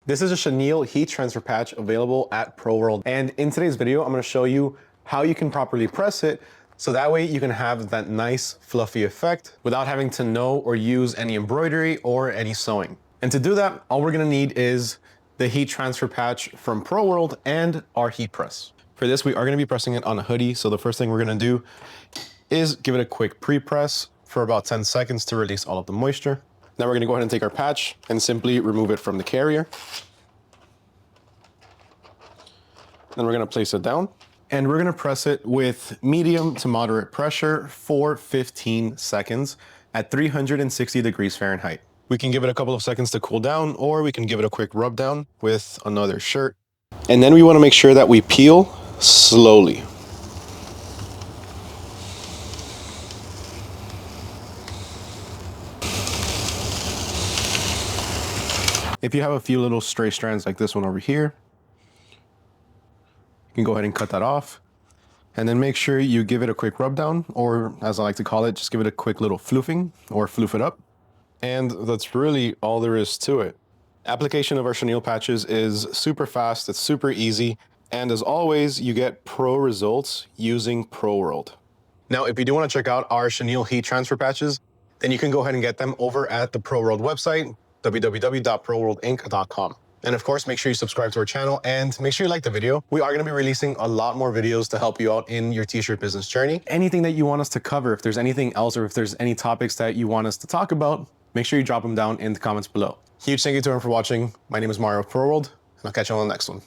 This is a chenille heat transfer patch available at Pro World. And in today's video, I'm gonna show you how you can properly press it so that way you can have that nice fluffy effect without having to know or use any embroidery or any sewing. And to do that, all we're gonna need is the heat transfer patch from Pro World and our heat press. For this, we are gonna be pressing it on a hoodie. So the first thing we're gonna do is give it a quick pre-press for about 10 seconds to release all of the moisture. Now we're gonna go ahead and take our patch and simply remove it from the carrier. Then we're gonna place it down and we're gonna press it with medium to moderate pressure for 15 seconds at 360 degrees Fahrenheit. We can give it a couple of seconds to cool down, or we can give it a quick rub down with another shirt. And then we wanna make sure that we peel slowly. If you have a few little stray strands like this one over here, you can go ahead and cut that off. And then make sure you give it a quick rub down, or as I like to call it, just give it a quick little floofing or floof it up. And that's really all there is to it. Application of our chenille patches is super fast, it's super easy. And as always, you get pro results using Pro World. Now, if you do want to check out our chenille heat transfer patches, then you can go ahead and get them over at the Pro World website, www.proworldinc.com. And of course, make sure you subscribe to our channel and make sure you like the video. We are going to be releasing a lot more videos to help you out in your t-shirt business journey. Anything that you want us to cover, if there's anything else, or if there's any topics that you want us to talk about, make sure you drop them down in the comments below. Huge thank you to everyone for watching. My name is Mario of Pro World, and I'll catch you on the next one.